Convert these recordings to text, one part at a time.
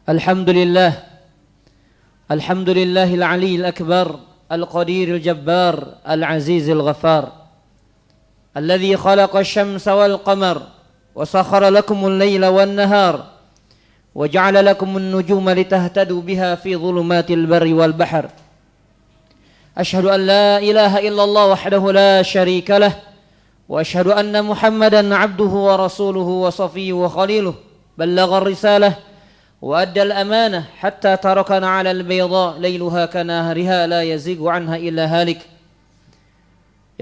الحمد لله الحمد لله العلي الأكبر القدير الجبار العزيز الغفار الذي خلق الشمس والقمر وسخر لكم الليل والنهار وجعل لكم النجوم لتهتدوا بها في ظلمات البر والبحر أشهد أن لا إله إلا الله وحده لا شريك له وأشهد أن محمدا عبده ورسوله وصفيه وخليله بلغ الرسالة وأدى الأمانة حتى تركنا على البيضاء ليلها كنهارها لا يزيغ عنها إلا هالك.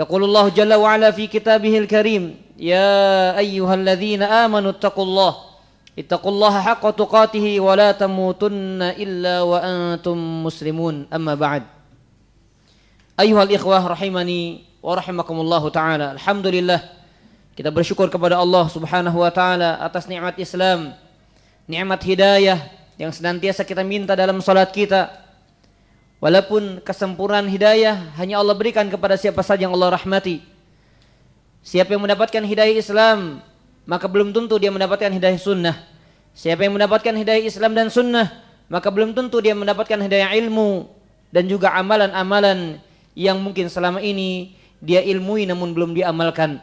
يقول الله جل وعلا في كتابه الكريم: يا أيها الذين آمنوا اتقوا الله حق تقاته ولا تموتن إلا وأنتم مسلمون. أما بعد. أيها الإخوة rahimani wa rahimakumullah ta'ala. Alhamdulillah, kita bersyukur kepada Allah subhanahu wa ta'ala atas nikmat Islam, nikmat hidayah yang senantiasa kita minta dalam salat kita. Walaupun kesempurnaan hidayah hanya Allah berikan kepada siapa saja yang Allah rahmati. Siapa yang mendapatkan hidayah Islam, maka belum tentu dia mendapatkan hidayah sunnah. Siapa yang mendapatkan hidayah Islam dan sunnah, maka belum tentu dia mendapatkan hidayah ilmu dan juga amalan-amalan yang mungkin selama ini dia ilmui namun belum diamalkan.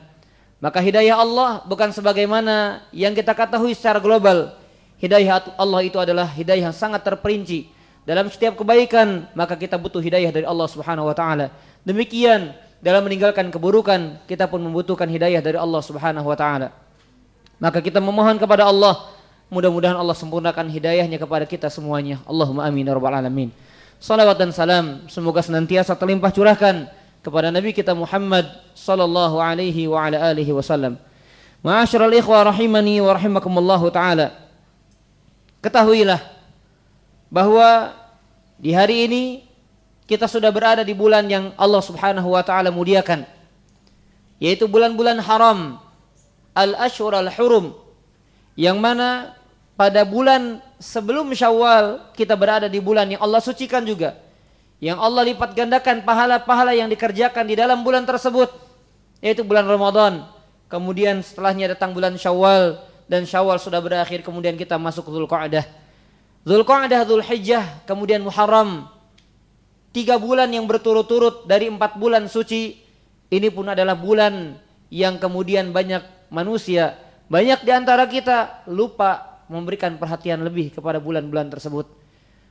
Maka hidayah Allah bukan sebagaimana yang kita ketahui secara global. Hidayah Allah itu adalah hidayah yang sangat terperinci. Dalam setiap kebaikan maka kita butuh hidayah dari Allah Subhanahu wa taala. Demikian dalam meninggalkan keburukan kita pun membutuhkan hidayah dari Allah Subhanahu wa taala. Maka kita memohon kepada Allah, mudah-mudahan Allah sempurnakan hidayahnya kepada kita semuanya. Allahumma amin ya rabbal alamin. Salawat dan salam semoga senantiasa terlimpah curahkan kepada Nabi kita Muhammad sallallahu alaihi wa ala alihi wasallam. Ma'asyiral ikhwah rahimani wa rahimakumullahu taala. Ketahuilah bahwa di hari ini kita sudah berada di bulan yang Allah Subhanahu wa taala muliakan, yaitu bulan-bulan haram, al-ashhur al-hurum, yang mana pada bulan sebelum Syawal kita berada di bulan yang Allah sucikan juga, yang Allah lipat gandakan pahala-pahala yang dikerjakan di dalam bulan tersebut, yaitu bulan Ramadan. Kemudian setelahnya datang bulan Syawal, dan Syawal sudah berakhir, kemudian kita masuk Dzulqa'dah, Dzulhijjah, kemudian Muharram. 3 bulan yang berturut-turut dari 4 bulan suci. Ini pun adalah bulan yang kemudian banyak manusia, banyak di antara kita lupa memberikan perhatian lebih kepada bulan-bulan tersebut.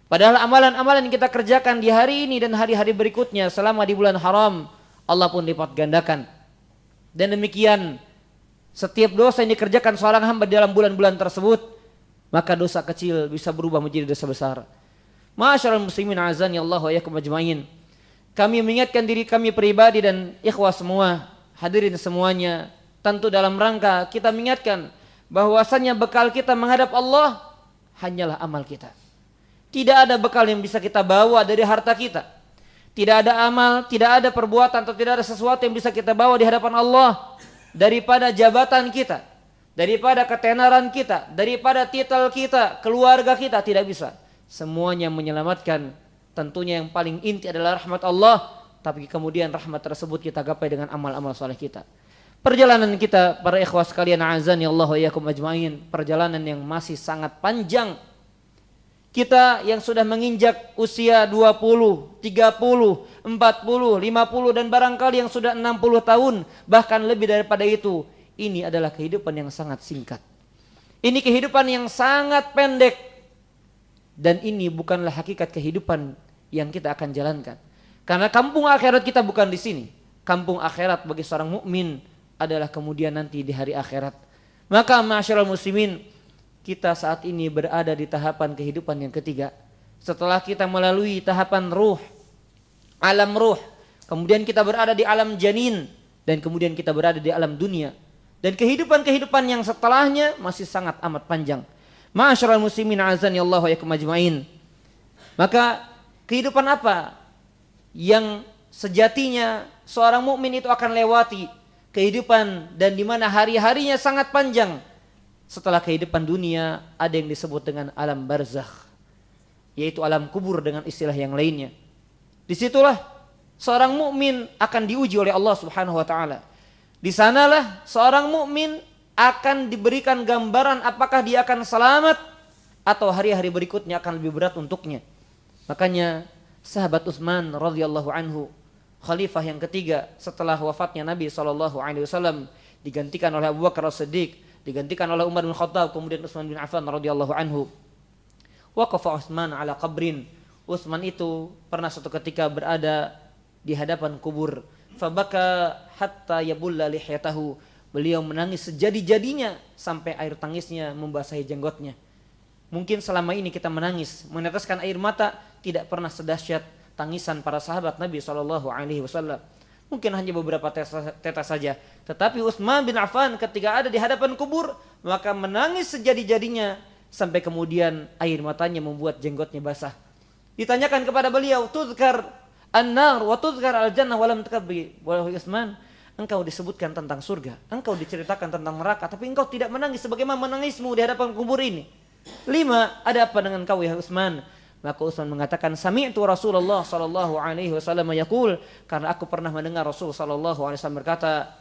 Padahal amalan-amalan yang kita kerjakan di hari ini dan hari-hari berikutnya selama di bulan haram, Allah pun lipat gandakan. Dan demikian setiap dosa yang dikerjakan seorang hamba dalam bulan-bulan tersebut, maka dosa kecil bisa berubah menjadi dosa besar. Ma'asyiral muslimin azani Allah wa iyyakum ajmain. Kami mengingatkan diri kami pribadi dan ikhwah semua, hadirin semuanya, tentu dalam rangka kita mengingatkan bahwasanya bekal kita menghadap Allah hanyalah amal kita. Tidak ada bekal yang bisa kita bawa dari harta kita. Tidak ada amal, tidak ada perbuatan atau tidak ada sesuatu yang bisa kita bawa di hadapan Allah daripada jabatan kita, daripada ketenaran kita, daripada titel kita, keluarga kita, tidak bisa. Semuanya menyelamatkan. Tentunya yang paling inti adalah rahmat Allah, tapi kemudian rahmat tersebut kita gapai dengan amal-amal saleh kita. Perjalanan kita para ikhwah sekalian azani Allah wa iyyakum ajmain, perjalanan yang masih sangat panjang. Kita yang sudah menginjak usia 20, 30, 40, 50 dan barangkali yang sudah 60 tahun, bahkan lebih daripada itu, ini adalah kehidupan yang sangat singkat. Ini kehidupan yang sangat pendek, dan ini bukanlah hakikat kehidupan yang kita akan jalankan. Karena kampung akhirat kita bukan di sini. Kampung akhirat bagi seorang mukmin adalah kemudian nanti di hari akhirat. Maka ma'asyiral muslimin, kita saat ini berada di tahapan kehidupan yang ketiga. Setelah kita melalui tahapan ruh, alam ruh, kemudian kita berada di alam janin, dan kemudian kita berada di alam dunia. Dan kehidupan-kehidupan yang setelahnya masih sangat amat panjang. Ma'asyiral muslimin azani Allah wa iyyakum ajmain. Maka kehidupan apa yang sejatinya seorang mukmin itu akan lewati? Kehidupan dan di mana hari-harinya sangat panjang. Setelah kehidupan dunia ada yang disebut dengan alam barzakh, yaitu alam kubur dengan istilah yang lainnya. Disitulah seorang mukmin akan diuji oleh Allah Subhanahu wa taala. Di sanalah seorang mukmin akan diberikan gambaran apakah dia akan selamat atau hari-hari berikutnya akan lebih berat untuknya. Makanya sahabat Utsman radhiyallahu anhu, khalifah yang ketiga setelah wafatnya Nabi SAW, digantikan oleh Abu Bakar As-Siddiq, digantikan oleh Umar bin Khattab, kemudian Utsman bin Affan radhiyallahu anhu. Waqafa Utsman ala qabrin. Utsman itu pernah suatu ketika berada di hadapan kubur. Fabaka hatta yabulla lihyatahu. Beliau menangis sejadi-jadinya sampai air tangisnya membasahi jenggotnya. Mungkin selama ini kita menangis, meneteskan air mata tidak pernah sedahsyat tangisan para sahabat Nabi SAW. Mungkin hanya beberapa tetes saja. Tetapi Utsman bin Affan ketika ada di hadapan kubur, maka menangis sejadi-jadinya sampai kemudian air matanya membuat jenggotnya basah. Ditanyakan kepada beliau, "Tuzkar an-nar wa tuzkar al-jannah wa lam takabbi." Wahai Utsman, engkau disebutkan tentang surga, engkau diceritakan tentang neraka, tapi engkau tidak menangis sebagaimana menangismu di hadapan kubur ini. 5. Ada apa dengan kau ya Utsman? Maka Utsman mengatakan, sami'tu Rasulullah sallallahu alaihi wasallam yaqul, karena aku pernah mendengar Rasul sallallahu alaihi wasallam berkata,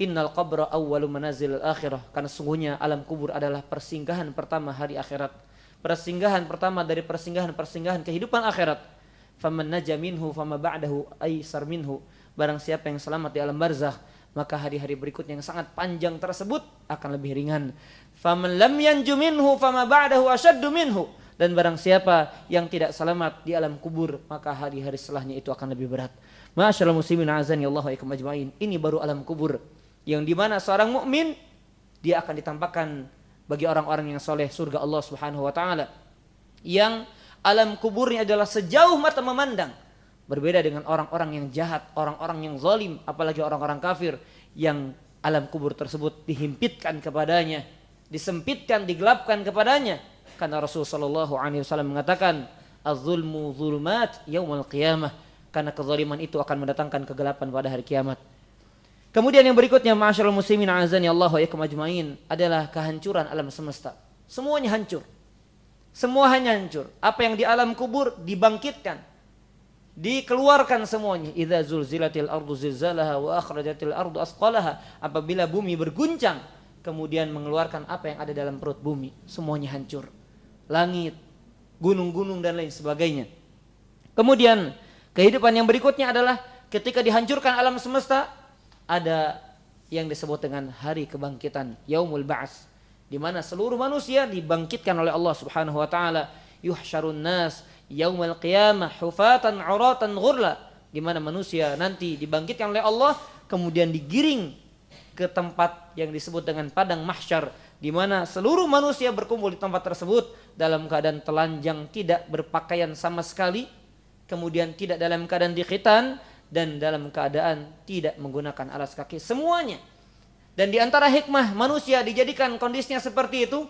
innal qabra awwalu manazil al-akhirah, karena sungguhnya alam kubur adalah persinggahan pertama hari akhirat, persinggahan pertama dari persinggahan kehidupan akhirat. Faman naja minhu fama ba'dahu aisar minhu, barang siapa yang selamat di alam barzakh, maka hari-hari berikutnya yang sangat panjang tersebut akan lebih ringan. Faman lam yanju minhu fama ba'dahu ashaddu minhu, dan barang siapa yang tidak selamat di alam kubur, maka hari-hari setelahnya itu akan lebih berat. Ma'asyiral muslimin azani Allah wa ikum ajmain. Ini baru alam kubur, yang dimana seorang mukmin dia akan ditampakkan bagi orang-orang yang soleh surga Allah Subhanahu wa taala, yang alam kuburnya adalah sejauh mata memandang. Berbeda dengan orang-orang yang jahat, orang-orang yang zalim, apalagi orang-orang kafir yang alam kubur tersebut dihimpitkan kepadanya, disempitkan, digelapkan kepadanya. Karena Rasulullah sallallahu alaihi wasallam mengatakan, az-zulmu zulumat yaumil qiyamah, karena kezaliman itu akan mendatangkan kegelapan pada hari kiamat. Kemudian yang berikutnya, ma'asyiral muslimin azani Allah wa iyakum ajmain, adalah kehancuran alam semesta. Semuanya hancur. Semua hanya hancur. Apa yang di alam kubur dibangkitkan, dikeluarkan semuanya. Idza zulzilatil ardu zilzalaha wa akhrajatil ardu asqalaha. Apabila bumi berguncang, kemudian mengeluarkan apa yang ada dalam perut bumi, semuanya hancur. Langit, gunung-gunung dan lain sebagainya. Kemudian kehidupan yang berikutnya adalah ketika dihancurkan alam semesta, ada yang disebut dengan hari kebangkitan, yaumul ba'ats, di mana seluruh manusia dibangkitkan oleh Allah Subhanahu wa taala. Yuhsyarun nas yaumil qiyamah hufatan 'uratan ghurla, di mana manusia nanti dibangkitkan oleh Allah, kemudian digiring ke tempat yang disebut dengan padang mahsyar, di mana seluruh manusia berkumpul di tempat tersebut dalam keadaan telanjang, tidak berpakaian sama sekali, kemudian tidak dalam keadaan dikhitan, dan dalam keadaan tidak menggunakan alas kaki, semuanya. Dan di antara hikmah manusia dijadikan kondisinya seperti itu,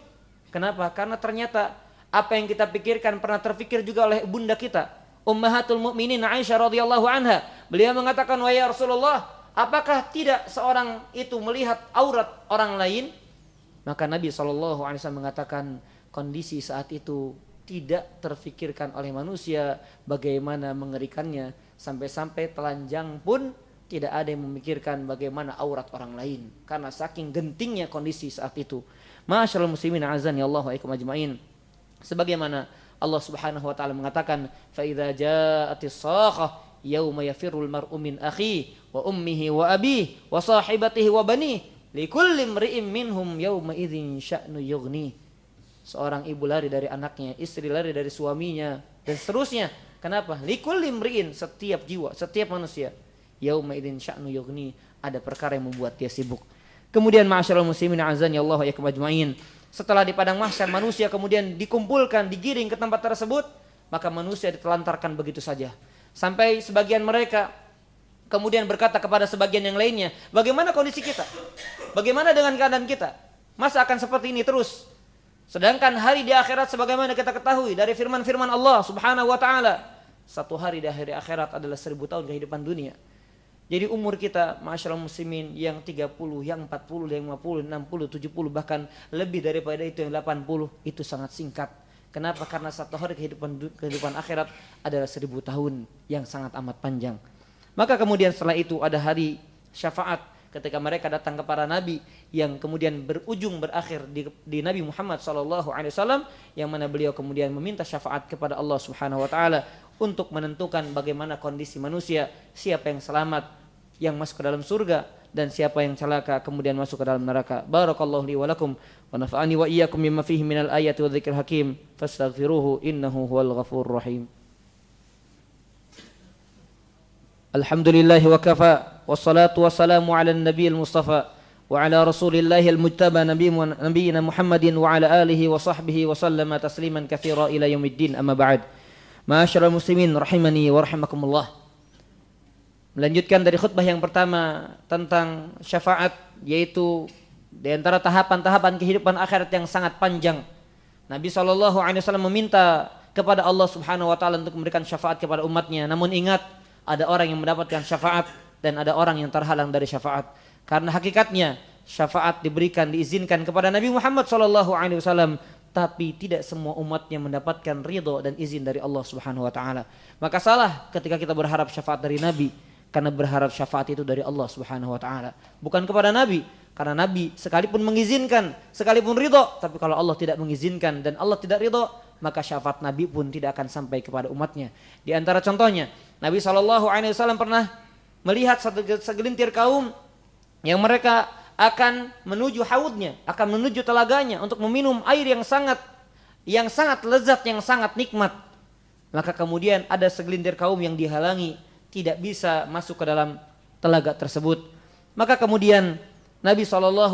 kenapa? Karena ternyata apa yang kita pikirkan pernah terpikir juga oleh bunda kita, Ummahatul Mukminin Aisyah radhiyallahu anha. Beliau mengatakan, wahai Rasulullah, apakah tidak seorang itu melihat aurat orang lain? Maka Nabi SAW mengatakan, kondisi saat itu tidak terfikirkan oleh manusia bagaimana mengerikannya, sampai-sampai telanjang pun tidak ada yang memikirkan bagaimana aurat orang lain, karena saking gentingnya kondisi saat itu. Ma'asyiral muslimin azani Allah wa ikum ajmain. Sebagaimana Allah Subhanahu wa taala mengatakan, fa idza ja'atis sakhah yauma yafirrul mar'u min akhihi wa ummihi wa abihi wa sahibatihi wa banihi likulli imri'in minhum yauma idzin sya'nu yughni. Seorang ibu lari dari anaknya, istri lari dari suaminya, dan seterusnya. Kenapa? Likulli imri'in, setiap jiwa, setiap manusia, yauma idzin sya'nu yughni, ada perkara yang membuat dia sibuk. Kemudian ma'asyiral muslimin azani Allah wa iyakum ajmain, setelah di padang mahsyar manusia kemudian dikumpulkan, digiring ke tempat tersebut, maka manusia ditelantarkan begitu saja. Sampai sebagian mereka kemudian berkata kepada sebagian yang lainnya, bagaimana kondisi kita? Bagaimana dengan keadaan kita? Masa akan seperti ini terus? Sedangkan hari di akhirat sebagaimana kita ketahui dari firman-firman Allah Subhanahu wa taala, satu hari di hari akhirat adalah 1000 tahun kehidupan dunia. Jadi umur kita, ma'asyiral muslimin, yang 30, yang 40, yang 50, 60, 70, bahkan lebih daripada itu yang 80, itu sangat singkat. Kenapa? Karena satu hari kehidupan akhirat adalah 1000 tahun yang sangat amat panjang. Maka kemudian setelah itu ada hari syafaat, ketika mereka datang kepada Nabi yang kemudian berakhir di Nabi Muhammad SAW, yang mana beliau kemudian meminta syafaat kepada Allah Subhanahu wa taala untuk menentukan bagaimana kondisi manusia, siapa yang selamat yang masuk ke dalam surga dan siapa yang celaka kemudian masuk ke dalam neraka. Barakallahu li wa lakum wa nafa'ani wa iyyakum mimma fihi minal ayati wa dzikril hakim fastaghfiruhu innahu huwal ghafurur rahim. Alhamdulillahi wa kafa wassalatu wassalamu ala nabiyil mustafa wa ala rasulillahi al-mujtaba nabiyina Muhammadin wa ala alihi wa sahbihi wa sallama tasliman katsira ila yaumiddin, amma ba'd. Ma'asyiral muslimin rahimani wa rahimakumullah. Melanjutkan dari khutbah yang pertama tentang syafaat, yaitu di antara tahapan-tahapan kehidupan akhirat yang sangat panjang. Nabi SAW meminta kepada Allah Subhanahu wa taala untuk memberikan syafaat kepada umatnya. Namun ingat, ada orang yang mendapatkan syafaat dan ada orang yang terhalang dari syafaat. Karena hakikatnya syafaat diizinkan kepada Nabi Muhammad SAW, tapi tidak semua umatnya mendapatkan ridho dan izin dari Allah Subhanahu wa taala. Maka salah ketika kita berharap syafaat dari Nabi, karena berharap syafaat itu dari Allah Subhanahu wa taala, bukan kepada Nabi. Karena Nabi sekalipun mengizinkan, sekalipun ridho, tapi kalau Allah tidak mengizinkan dan Allah tidak ridho, maka syafaat Nabi pun tidak akan sampai kepada umatnya. Di antara contohnya, Nabi SAW pernah melihat segelintir kaum yang mereka akan menuju haudnya, akan menuju telaganya untuk meminum air yang sangat lezat, yang sangat nikmat. Maka kemudian ada segelintir kaum yang dihalangi, tidak bisa masuk ke dalam telaga tersebut. Maka kemudian Nabi SAW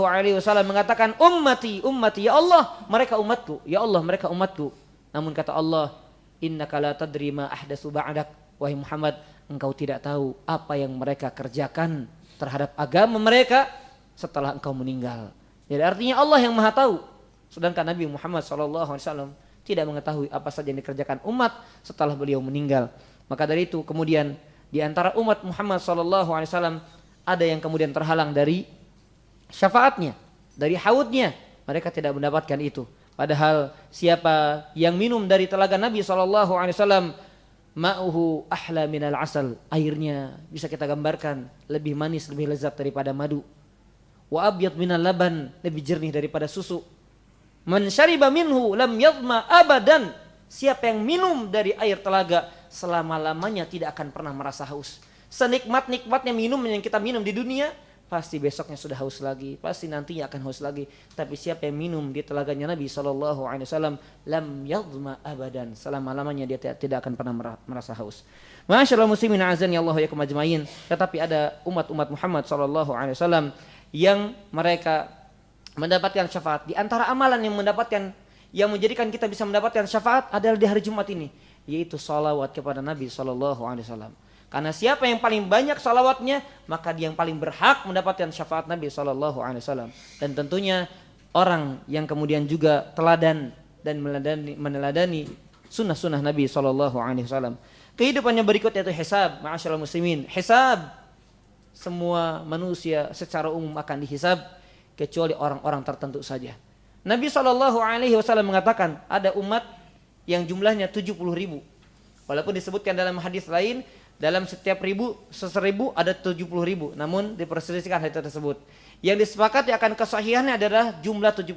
mengatakan, ummati, ummati, ya Allah mereka umatku, ya Allah mereka umatku. Namun kata Allah, innaka la tadri ma ahdatsu ba'dak, wahai Muhammad, engkau tidak tahu apa yang mereka kerjakan terhadap agama mereka setelah engkau meninggal. Jadi artinya Allah yang Maha tahu, sedangkan Nabi Muhammad SAW tidak mengetahui apa saja yang dikerjakan umat setelah beliau meninggal. Maka dari itu kemudian di antara umat Muhammad SAW ada yang kemudian terhalang dari syafaatnya, dari haudnya. Mereka tidak mendapatkan itu. Padahal siapa yang minum dari telaga Nabi SAW, ma'uhu ahla minal asal, airnya bisa kita gambarkan lebih manis, lebih lezat daripada madu. Wa abyad minal laban, lebih jernih daripada susu. Man syariba minhu lam yadma abadan, siapa yang minum dari air telaga selama-lamanya tidak akan pernah merasa haus. Senikmat-nikmatnya minum yang kita minum di dunia, pasti besoknya sudah haus lagi, pasti nantinya akan haus lagi. Tapi siapa yang minum di telaganya Nabi SAW, lam yadhma abadan, selama-lamanya dia tidak akan pernah merasa haus. Masyaallah muslimin azan ya Allah ya kumajmain. Tetapi ada umat-umat Muhammad SAW yang mereka mendapatkan syafaat. Di antara amalan yang menjadikan kita bisa mendapatkan syafaat adalah di hari Jumat ini, yaitu salawat kepada Nabi SAW. Karena siapa yang paling banyak salawatnya, maka dia yang paling berhak mendapatkan syafaat Nabi SAW. Dan tentunya orang yang kemudian juga teladan dan meneladani sunnah-sunnah Nabi SAW. Kehidupannya berikut yaitu hisab, ma'asyiral muslimin. Hisab, semua manusia secara umum akan dihisab kecuali orang-orang tertentu saja. Nabi SAW mengatakan ada umat yang jumlahnya 70.000. Walaupun disebutkan dalam hadis lain, dalam setiap 1000 ada 70.000, namun diperselisihkan hadis tersebut. Yang disepakati akan kesahihannya adalah jumlah 70.000.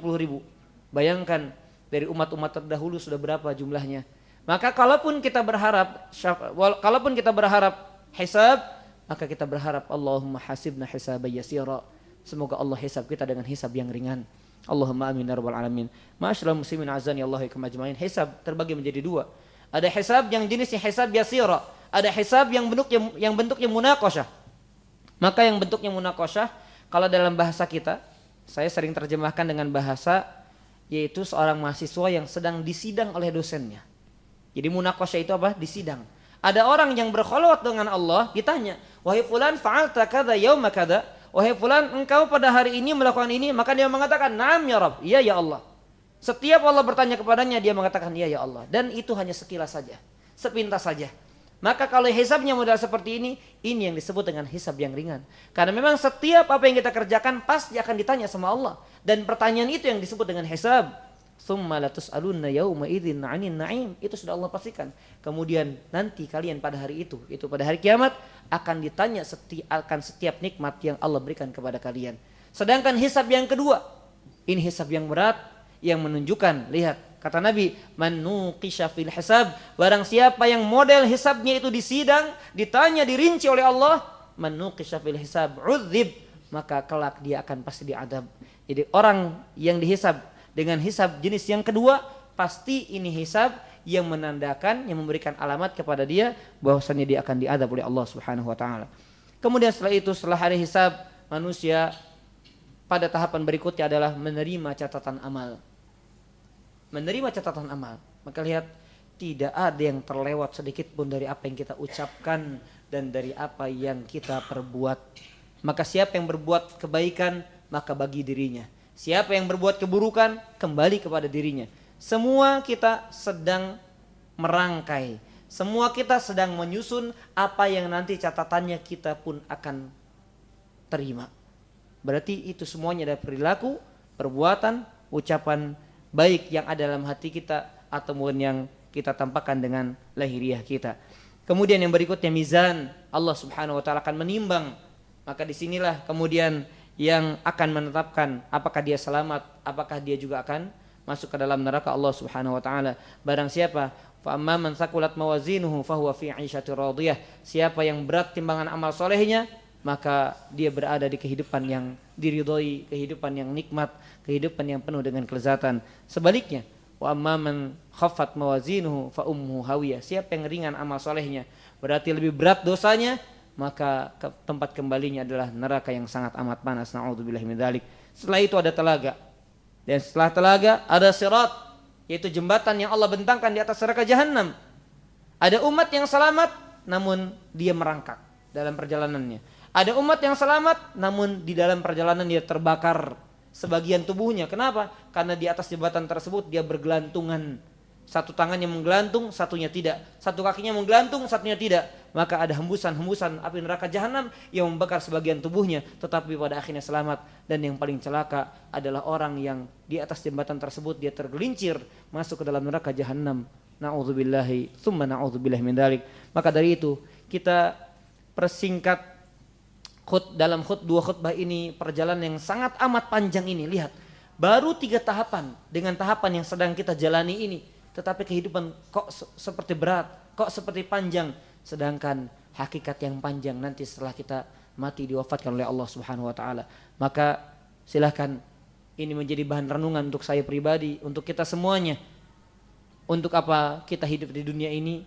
Bayangkan dari umat-umat terdahulu sudah berapa jumlahnya. Maka kalaupun kita berharap hisab, maka kita berharap Allahumma hasibna hisaban yasira. Semoga Allah hisab kita dengan hisab yang ringan. Allahumma amin ya rabbal alamin. Ma'asyiral muslimin azan ya Allah ikum ajmain. Hisab terbagi menjadi dua. Ada hisab yang jenisnya hisab yasira. Ada hisab yang bentuknya munaqasyah. Maka yang bentuknya munaqasyah, kalau dalam bahasa kita, saya sering terjemahkan dengan bahasa, yaitu seorang mahasiswa yang sedang disidang oleh dosennya. Jadi munaqasyah itu apa? Disidang. Ada orang yang berkholwat dengan Allah, ditanya, wahai fulan fa'alta kadza yauma kadza, wahai fulan engkau pada hari ini melakukan ini, maka dia mengatakan na'am ya Rabb, iya ya Allah. Setiap Allah bertanya kepadanya, dia mengatakan iya ya Allah. Dan itu hanya sekilas saja, sepintas saja. Maka kalau hisabnya modal seperti ini yang disebut dengan hisab yang ringan. Karena memang setiap apa yang kita kerjakan pasti akan ditanya sama Allah. Dan pertanyaan itu yang disebut dengan hisab. tsumma latus'alunna yauma idzin 'anil na'im. Itu sudah Allah pastikan. Kemudian nanti kalian pada hari itu pada hari kiamat akan ditanya akan setiap nikmat yang Allah berikan kepada kalian. Sedangkan hisab yang kedua, ini hisab yang berat yang menunjukkan, lihat kata Nabi, man nuqisha fil hisab, barang siapa yang model hisabnya itu di sidang, ditanya dirinci oleh Allah, man nuqisha fil hisab udzib, maka kelak dia akan pasti diadab. Jadi orang yang dihisab dengan hisab jenis yang kedua, pasti ini hisab yang menandakan, yang memberikan alamat kepada dia bahwasanya dia akan diadab oleh Allah Subhanahu wa taala. Kemudian setelah itu, setelah hari hisab, manusia pada tahapan berikutnya adalah menerima catatan amal. Menerima catatan amal. Maka lihat, tidak ada yang terlewat sedikit pun dari apa yang kita ucapkan dan dari apa yang kita perbuat. Maka siapa yang berbuat kebaikan, maka bagi dirinya. Siapa yang berbuat keburukan, kembali kepada dirinya. Semua kita sedang merangkai. Semua kita sedang menyusun apa yang nanti catatannya kita pun akan terima. Berarti itu semuanya ada perilaku, perbuatan, ucapan baik yang ada dalam hati kita ataupun yang kita tampakkan dengan lahiriah kita. Kemudian yang berikutnya mizan, Allah Subhanahu wa taala akan menimbang. Maka disinilah kemudian yang akan menetapkan apakah dia selamat, apakah dia juga akan masuk ke dalam neraka Allah Subhanahu wa taala. Barang siapa fa amma man thaqulat mawazinuhu fahuwa fi 'ishatir radiyah, siapa yang berat timbangan amal solehnya, maka dia berada di kehidupan yang diridhoi, kehidupan yang nikmat, kehidupan yang penuh dengan kelezatan. Sebaliknya, wa amma man khaffat mawazinuhu fa ummuhu hawiyah, siapa yang ringan amal solehnya, berarti lebih berat dosanya, maka tempat kembalinya adalah neraka yang sangat amat panas. Na'udzubillahi min dzalik. Setelah itu ada telaga. Dan setelah telaga ada sirat, yaitu jembatan yang Allah bentangkan di atas neraka jahanam. Ada umat yang selamat namun dia merangkak dalam perjalanannya. Ada umat yang selamat namun di dalam perjalanan dia terbakar sebagian tubuhnya. Kenapa? Karena di atas jembatan tersebut dia bergelantungan. Satu tangannya menggelantung, satunya tidak. Satu kakinya menggelantung, satunya tidak. Maka ada hembusan-hembusan api neraka jahanam yang membakar sebagian tubuhnya, tetapi pada akhirnya selamat. Dan yang paling celaka adalah orang yang di atas jembatan tersebut dia tergelincir masuk ke dalam neraka jahanam. Na'udzubillahi, tsumma na'udzubillahi min dzalik. Maka dari itu kita persingkat dalam dua khutbah ini, perjalanan yang sangat amat panjang ini. Lihat, baru 3 tahapan dengan tahapan yang sedang kita jalani ini, tetapi kehidupan kok seperti berat, kok seperti panjang, sedangkan hakikat yang panjang nanti setelah kita mati diwafatkan oleh Allah Subhanahu wa taala. Maka silahkan ini menjadi bahan renungan untuk saya pribadi, untuk kita semuanya. Untuk apa kita hidup di dunia ini?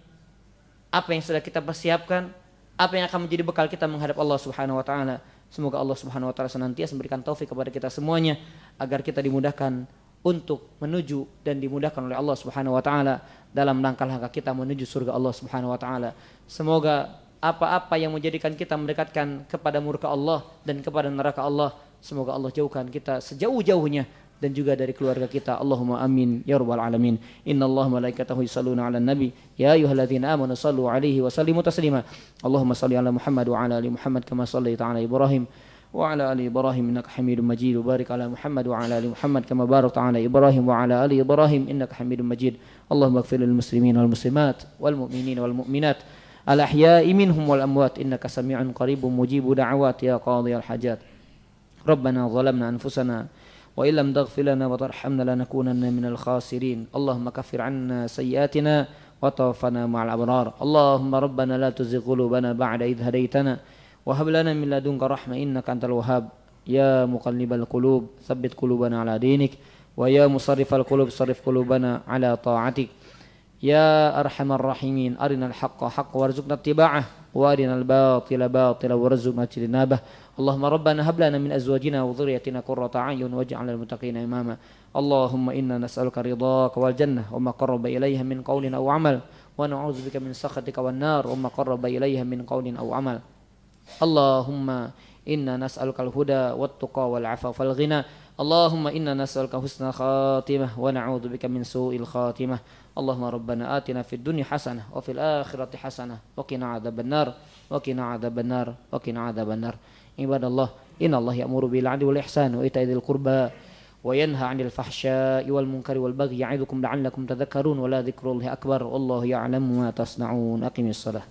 Apa yang sudah kita persiapkan? Apa yang akan menjadi bekal kita menghadap Allah Subhanahu wa taala? Semoga Allah Subhanahu wa taala senantiasa memberikan taufik kepada kita semuanya agar kita dimudahkan untuk menuju dan dimudahkan oleh Allah Subhanahu wa taala dalam langkah-langkah kita menuju surga Allah Subhanahu wa taala. Semoga apa-apa yang menjadikan kita mendekatkan kepada murka Allah dan kepada neraka Allah, semoga Allah jauhkan kita sejauh-jauhnya dan juga dari keluarga kita. Allahumma amin ya rabbal alamin. Innallaha malaikatahu yusholluna 'alan nabi ya ayyuhalladzina amanu shallu 'alaihi wa sallimu taslima. Allahumma shalli 'ala Muhammad wa 'ala ali Muhammad kama shallaita 'ala Ibrahim وعلى آل إبراهيم إنك حميد مجيد وبارك على محمد وعلى آل محمد كما باركت على إبراهيم وعلى آل إبراهيم إنك حميد مجيد اللهم اغفر للمسلمين والمسلمات والمؤمنين والمؤمنات الأحياء منهم والأموات إنك سميع قريب مجيب دعوات يا قاضي الحاجات ربنا ظلمنا أنفسنا وإن لم تغفر لنا وترحمنا لنكونن من الخاسرين اللهم كفر عنا سيئاتنا وتوفنا مع الأبرار اللهم ربنا لا تزغ قلوبنا بعد إذ هديتنا وهب لنا من لدنك رحمة إنك أنت الوهاب يا مقلب القلوب ثبت قلوبنا على دينك ويا مصرف القلوب صرف قلوبنا على طاعتك يا أرحم الراحمين أرنا الحق حقا وارزقنا اتباعه وأرنا الباطل باطلا وارزقنا اجتنابه اللهم ربنا هب لنا من أزواجنا وذريتنا قرة أعين واجعلنا للمتقين إماما اللهم إنا نسألك رضاك والجنة وما قرب إليها من قول أو عمل ونعوذ بك من سخطك والنار وما قرب إليها من قول أو عمل اللهم إنا نسألك الهدى والتقى والعفاف والغنى اللهم إنا نسألك حسن خاتمة ونعوذ بك من سوء الخاتمة اللهم ربنا آتنا في الدنيا حسنة وفي الآخرة حسنة وقنا عذاب النار وقنا عذاب النار وقنا عذاب النار عباد الله إن الله يأمر بالعدل والإحسان وإيتاء ذي القربى وينهى عن الفحشاء والمنكر والبغي يعظكم لعلكم تذكرون ولا ذكر الله أكبر والله يعلم ما تصنعون أقم الصلاة